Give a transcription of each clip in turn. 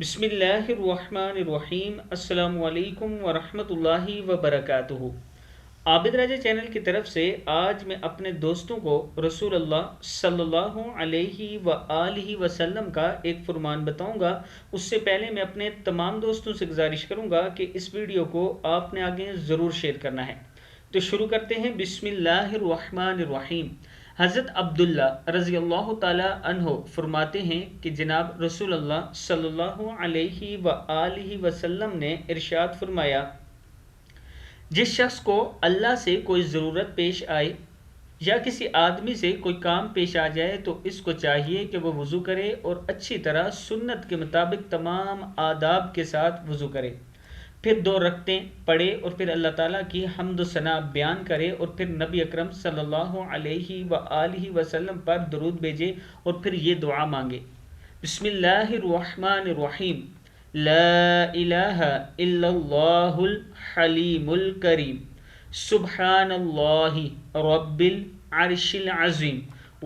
بسم اللہ الرحمن الرحیم۔ السلام علیکم ورحمۃ اللہ وبرکاتہ۔ عابد راجہ چینل کی طرف سے آج میں اپنے دوستوں کو رسول اللہ صلی اللہ علیہ وآلہ وسلم کا ایک فرمان بتاؤں گا۔ اس سے پہلے میں اپنے تمام دوستوں سے گزارش کروں گا کہ اس ویڈیو کو آپ نے آگے ضرور شیئر کرنا ہے۔ تو شروع کرتے ہیں۔ بسم اللہ الرحمن الرحیم۔ حضرت عبداللہ رضی اللہ تعالی عنہ فرماتے ہیں کہ جناب رسول اللہ صلی اللہ علیہ وآلہ وسلم نے ارشاد فرمایا، جس شخص کو اللہ سے کوئی ضرورت پیش آئے یا کسی آدمی سے کوئی کام پیش آ جائے تو اس کو چاہیے کہ وہ وضو کرے اور اچھی طرح سنت کے مطابق تمام آداب کے ساتھ وضو کرے، پھر 2 رکعتیں پڑھے اور پھر اللہ تعالیٰ کی حمد و ثنا بیان کرے اور پھر نبی اکرم صلی اللہ علیہ وآلہ وسلم پر درود بھیجے اور پھر یہ دعا مانگے۔ بسم اللہ الرحمن الرحیم۔ لا الہ الا اللہ الحلیم الکریم، سبحان اللہ رب العرش العظیم،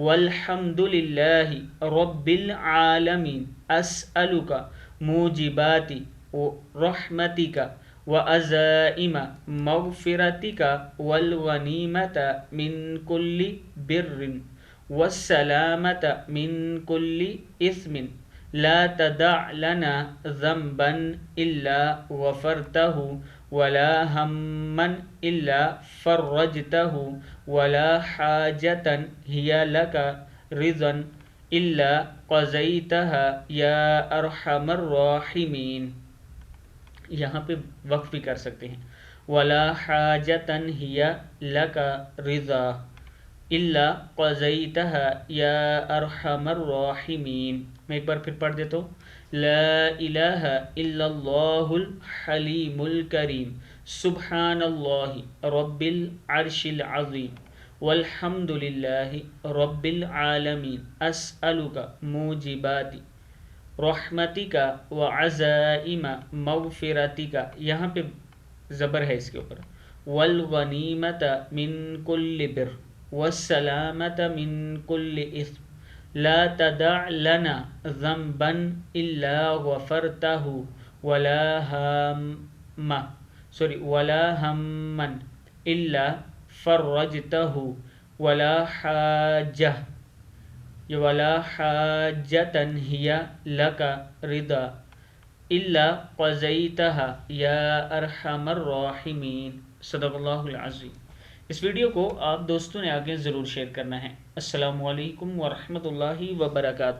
والحمد للہ رب العالمین، اسألک موجبات رحمتک وعزائم مغفرتک والغنیمت من کل بر والسلامت من کل اثم، لا تدع لنا ذنبا الا غفرته ولا ہما الا فرجته ولا حاجة هي لك رضا الا قضيتها یا ارحم الراحمین۔ یہاں پہ وقف بھی کر سکتے ہیں۔ ولا حاجة هي لك رضا الا قضيتها یا ارحم الراحمین۔ میں ایک بار پھر پڑھ دیتا ہوں۔ لا الہ الا اللہ الحلیم الکریم، سبحان اللہ رب العرش العظیم، والحمد للہ رب العالمین، اسألک موجبات رحمتک وعزائم مغفرتک، یہاں پہ زبر ہے اس کے اوپر، والغنیمت من کل بر والسلامت من کل اثم، لا تدع لنا ذنبا الا غفرته ولا ہما الا فرجته ولا حاجة هي لك رضا الا قضيتها یا ارحم الراحمین۔ صدق اللہ العظیم۔ اس ویڈیو کو آپ دوستوں نے آگے ضرور شیئر کرنا ہے۔ السلام علیکم ورحمۃ اللہ وبرکاتہ۔